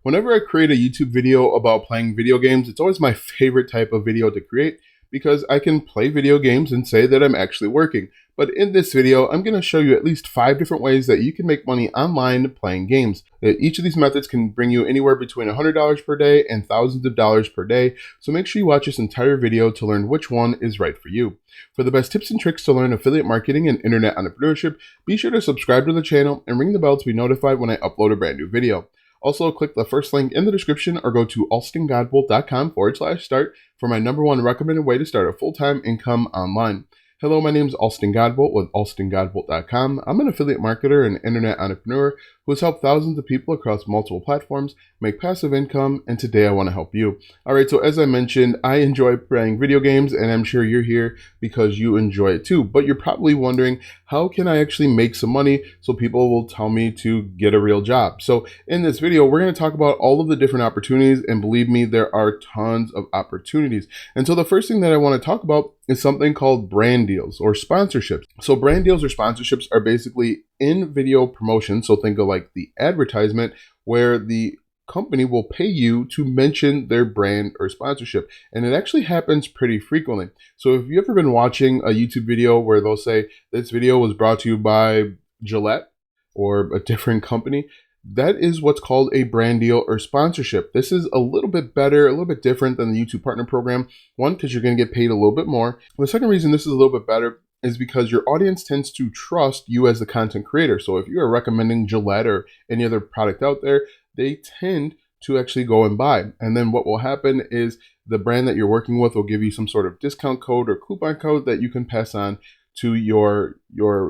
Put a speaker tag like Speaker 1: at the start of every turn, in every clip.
Speaker 1: Whenever I create a YouTube video about playing video games, it's always my favorite type of video to create because I can play video games and say that I'm actually working. But in this video, I'm going to show you at least 5 different ways that you can make money online playing games. Each of these methods can bring you anywhere between $100 per day and thousands of dollars per day, so make sure you watch this entire video to learn which one is right for you. For the best tips and tricks to learn affiliate marketing and internet entrepreneurship, be sure to subscribe to the channel and ring the bell to be notified when I upload a brand new video. Also, click the first link in the description or go to alstongodbolt.com/start for my #1 recommended way to start a full-time income online. Hello, my name is Alston Godbolt with alstongodbolt.com. I'm an affiliate marketer and internet entrepreneur who has helped thousands of people across multiple platforms make passive income, and today I want to help you. All right, so as I mentioned, I enjoy playing video games, and I'm sure you're here because you enjoy it too. But you're probably wondering, how can I actually make some money so people will tell me to get a real job? So in this video, we're going to talk about all of the different opportunities, and believe me, there are tons of opportunities. And so the first thing that I want to talk about is something called brand deals or sponsorships. So brand deals or sponsorships are basically in-video promotion. So think of like the advertisement where the company will pay you to mention their brand or sponsorship. And it actually happens pretty frequently. So if you've ever been watching a YouTube video where they'll say this video was brought to you by Gillette or a different company, that is what's called a brand deal or sponsorship. This is a little bit better, a little bit different than the YouTube Partner Program. One, because you're going to get paid a little bit more. The second reason this is a little bit better is because your audience tends to trust you as the content creator. So if you are recommending Gillette or any other product out there, they tend to actually go and buy. And then what will happen is the brand that you're working with will give you some sort of discount code or coupon code that you can pass on to your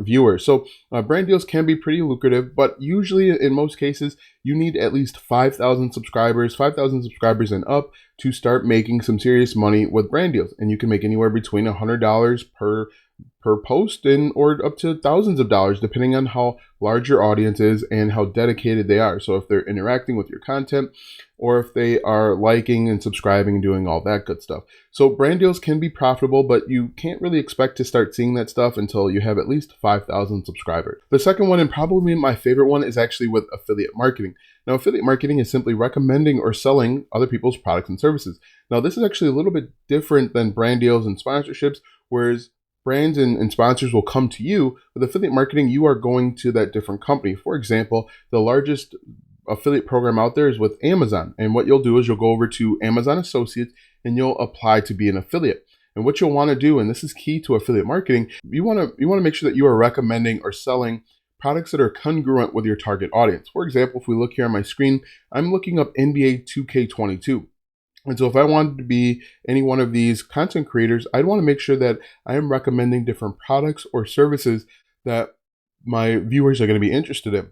Speaker 1: viewers. So brand deals can be pretty lucrative, but usually in most cases, you need at least 5,000 subscribers and up to start making some serious money with brand deals. And you can make anywhere between $100 per post or up to thousands of dollars, depending on how large your audience is and how dedicated they are. So if they're interacting with your content or if they are liking and subscribing and doing all that good stuff. So brand deals can be profitable, but you can't really expect to start seeing that stuff until you have at least 5,000 subscribers. The second one, and probably my favorite one, is actually with affiliate marketing. Now, affiliate marketing is simply recommending or selling other people's products and services. Now, this is actually a little bit different than brand deals and sponsorships, whereas brands and sponsors will come to you. With affiliate marketing, you are going to that different company. For example, the largest affiliate program out there is with Amazon. And what you'll do is you'll go over to Amazon Associates and you'll apply to be an affiliate. And what you'll want to do, and this is key to affiliate marketing, you want to make sure that you are recommending or selling products that are congruent with your target audience. For example, if we look here on my screen, I'm looking up NBA 2K22. And so if I wanted to be any one of these content creators, I'd want to make sure that I am recommending different products or services that my viewers are going to be interested in.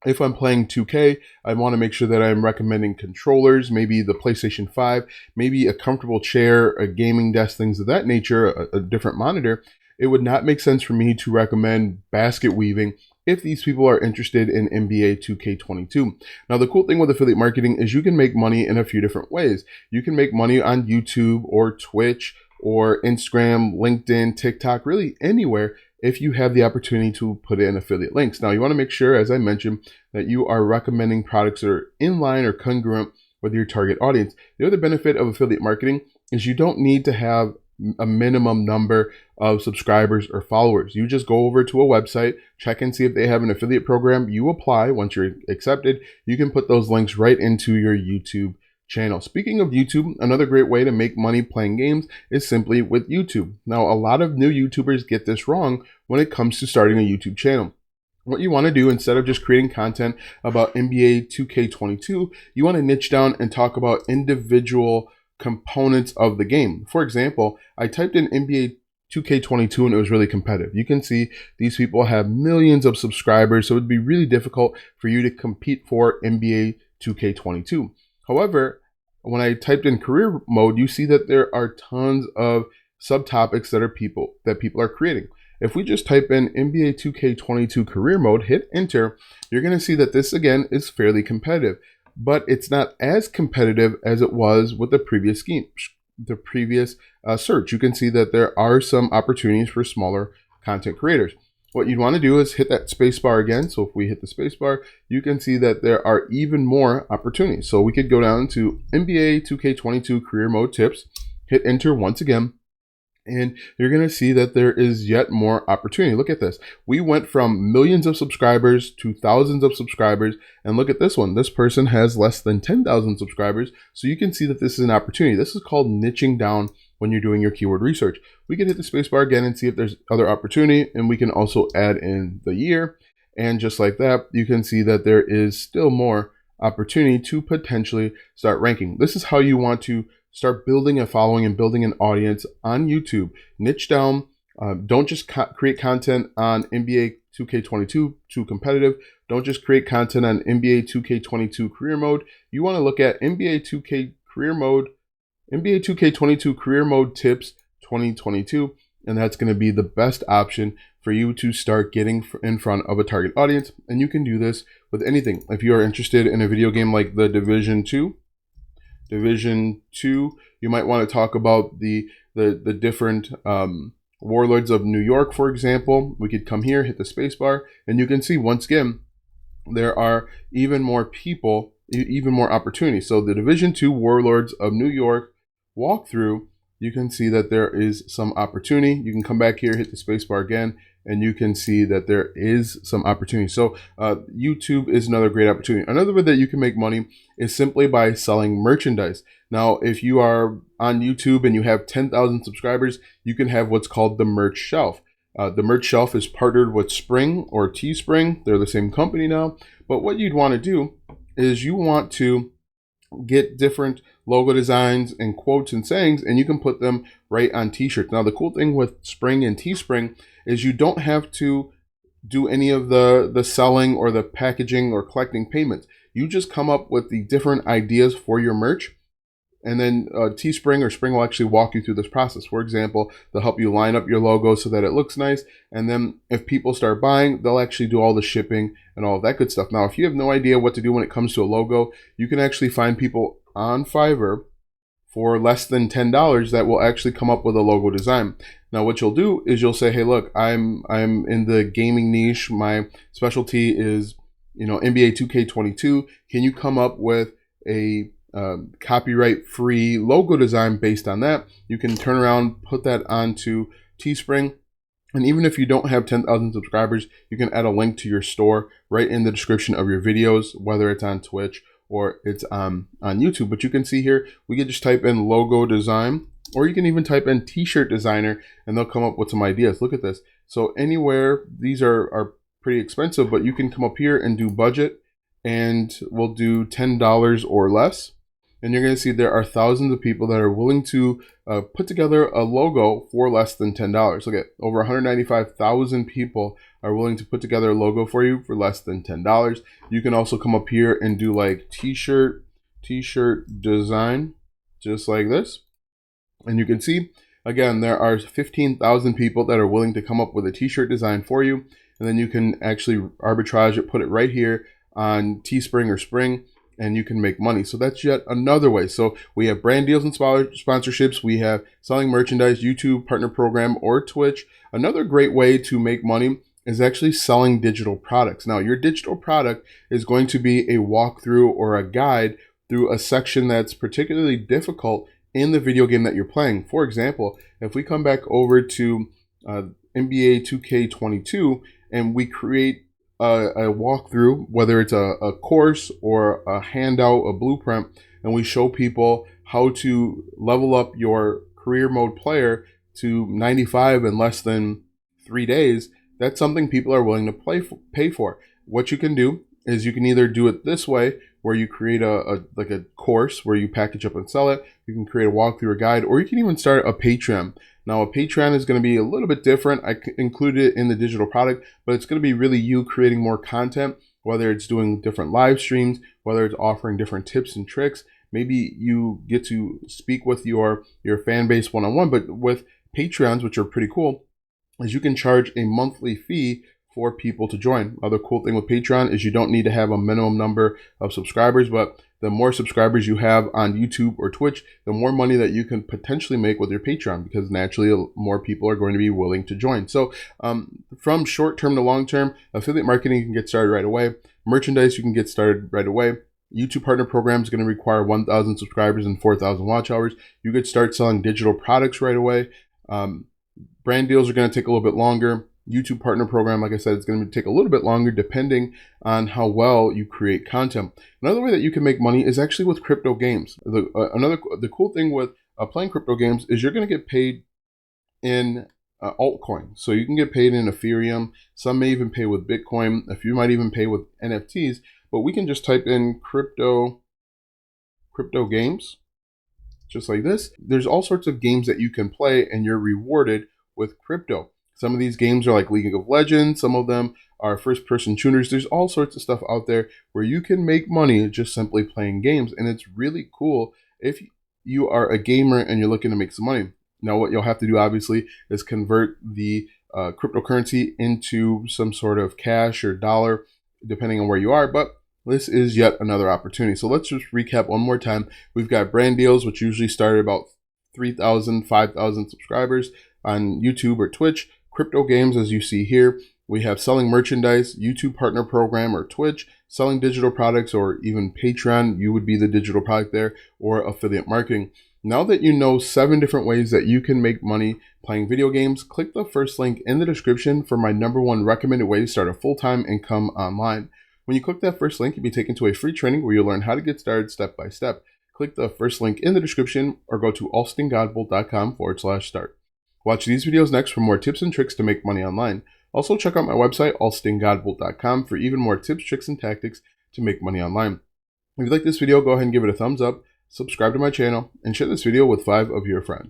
Speaker 1: If I'm playing 2K, I want to make sure that I'm recommending controllers, maybe the PlayStation 5, maybe a comfortable chair, a gaming desk, things of that nature, a different monitor. It would not make sense for me to recommend basket weaving if these people are interested in NBA 2K22. Now, the cool thing with affiliate marketing is you can make money in a few different ways. You can make money on YouTube or Twitch or Instagram, LinkedIn, TikTok, really anywhere if you have the opportunity to put in affiliate links. Now, you want to make sure, as I mentioned, that you are recommending products that are in line or congruent with your target audience. The other benefit of affiliate marketing is you don't need to have a minimum number of subscribers or followers. You just go over to a website, check and see if they have an affiliate program. You apply. Once you're accepted, you can put those links right into your YouTube channel. Speaking of YouTube, another great way to make money playing games is simply with YouTube. Now, a lot of new YouTubers get this wrong when it comes to starting a YouTube channel. What you want to do, instead of just creating content about NBA 2K22, you want to niche down and talk about individual components of the game. For example, I typed in NBA 2K22 and it was really competitive. You can see these people have millions of subscribers, so it would be really difficult for you to compete for NBA 2K22. However, when I typed in career mode, you see that there are tons of subtopics that people are creating. If we just type in NBA 2K22 career mode, hit enter, you're going to see that this again is fairly competitive, but it's not as competitive as it was with the previous scheme, the previous search. You can see that there are some opportunities for smaller content creators. what you'd want to do is hit that space bar again. So if we hit the space bar, you can see that there are even more opportunities. So we could go down to NBA 2K22 career mode tips, hit enter once again, and you're going to see that there is yet more opportunity. Look at this. We went from millions of subscribers to thousands of subscribers. And look at this one. This person has less than 10,000 subscribers. So you can see that this is an opportunity. This is called niching down when you're doing your keyword research. We can hit the spacebar again and see if there's other opportunity. And we can also add in the year. And just like that, you can see that there is still more opportunity to potentially start ranking. This is how you want to start building a following and building an audience on YouTube. Niche down. Don't just create content on NBA 2K22 too competitive. Don't just create content on NBA 2K22 career mode. You want to look at NBA 2K career mode, NBA 2K22 career mode tips 2022, and that's going to be the best option for you to start getting in front of a target audience. And you can do this with anything. If you are interested in a video game like the Division 2, you might want to talk about the different warlords of New York, for example. We could come here, hit the space bar, and you can see once again, there are even more people, even more opportunities. So the Division 2 Warlords of New York walkthrough, you can see that there is some opportunity. You can come back here, hit the space bar again, and you can see that there is some opportunity. So YouTube is another great opportunity. Another way that you can make money is simply by selling merchandise. Now, if you are on YouTube and you have 10,000 subscribers, you can have what's called the merch shelf. The merch shelf is partnered with Spring or Teespring. They're the same company now. But what you'd want to do is you want to get different logo designs and quotes and sayings, and you can put them right on t-shirts. Now, the cool thing with Spring and Teespring is you don't have to do any of the selling or the packaging or collecting payments. You just come up with the different ideas for your merch, and then Teespring or Spring will actually walk you through this process. For example, they'll help you line up your logo so that it looks nice, and then if people start buying, they'll actually do all the shipping and all of that good stuff. Now, if you have no idea what to do when it comes to a logo, you can actually find people on Fiverr for less than $10 that will actually come up with a logo design. Now, what you'll do is you'll say, hey, look, I'm in the gaming niche. My specialty is, NBA 2K22. Can you come up with a copyright-free logo design based on that? You can turn around, put that onto Teespring. And even if you don't have 10,000 subscribers, you can add a link to your store right in the description of your videos, whether it's on Twitch or it's on YouTube. But you can see here, we can just type in logo design, or you can even type in t-shirt designer, and they'll come up with some ideas. Look at this. So anywhere, these are pretty expensive, but you can come up here and do budget, and we'll do $10 or less. And you're going to see there are thousands of people that are willing to put together a logo for less than $10. Look at over 195,000 people are willing to put together a logo for you for less than $10. You can also come up here and do like t-shirt design, just like this. And you can see, again, there are 15,000 people that are willing to come up with a t-shirt design for you. And then you can actually arbitrage it, put it right here on Teespring or Spring, and you can make money. So that's yet another way. So we have brand deals and sponsorships. We have selling merchandise, YouTube partner program, or Twitch. Another great way to make money is actually selling digital products. Now, your digital product is going to be a walkthrough or a guide through a section that's particularly difficult in the video game that you're playing. For example, if we come back over to NBA 2K22 and we create a walkthrough, whether it's a course or a handout, a blueprint, and we show people how to level up your career mode player to 95 in less than 3 days, that's something people are willing to pay for. What you can do is you can either do it this way, where you create a course where you package up and sell it. You can create a walkthrough or guide, or you can even start a Patreon. Now, a Patreon is going to be a little bit different. I included it in the digital product, but it's going to be really you creating more content, whether it's doing different live streams, whether it's offering different tips and tricks. Maybe you get to speak with your fan base one-on-one, but with Patreons, which are pretty cool, is you can charge a monthly fee for people to join. Other cool thing with Patreon is you don't need to have a minimum number of subscribers, but the more subscribers you have on YouTube or Twitch, the more money that you can potentially make with your Patreon, because naturally more people are going to be willing to join. So from short term to long term, affiliate marketing you can get started right away. Merchandise you can get started right away. YouTube Partner Program is going to require 1,000 subscribers and 4,000 watch hours. You could start selling digital products right away. Brand deals are going to take a little bit longer. YouTube Partner Program, like I said, it's going to take a little bit longer depending on how well you create content. Another way that you can make money is actually with crypto games. The cool thing with playing crypto games is you're going to get paid in altcoin. So you can get paid in Ethereum. Some may even pay with Bitcoin. A few might even pay with NFTs. But we can just type in crypto games, just like this. There's all sorts of games that you can play and you're rewarded with crypto. Some of these games are like League of Legends. Some of them are first-person shooters. There's all sorts of stuff out there where you can make money just simply playing games. And it's really cool if you are a gamer and you're looking to make some money. Now, what you'll have to do, obviously, is convert the cryptocurrency into some sort of cash or dollar, depending on where you are. But this is yet another opportunity. So let's just recap one more time. We've got brand deals, which usually start at about 3,000, 5,000 subscribers on YouTube or Twitch. Crypto games, as you see here. We have selling merchandise, YouTube Partner Program or Twitch, selling digital products, or even Patreon. You would be the digital product there, or affiliate marketing. Now that you know 7 different ways that you can make money playing video games, click the first link in the description for my #1 recommended way to start a full-time income online. When you click that first link, you'll be taken to a free training where you'll learn how to get started step by step. Click the first link in the description or go to alstongodbolt.com/start. Watch these videos next for more tips and tricks to make money online. Also check out my website, alstongodbolt.com, for even more tips, tricks, and tactics to make money online. If you like this video, go ahead and give it a thumbs up, subscribe to my channel, and share this video with 5 of your friends.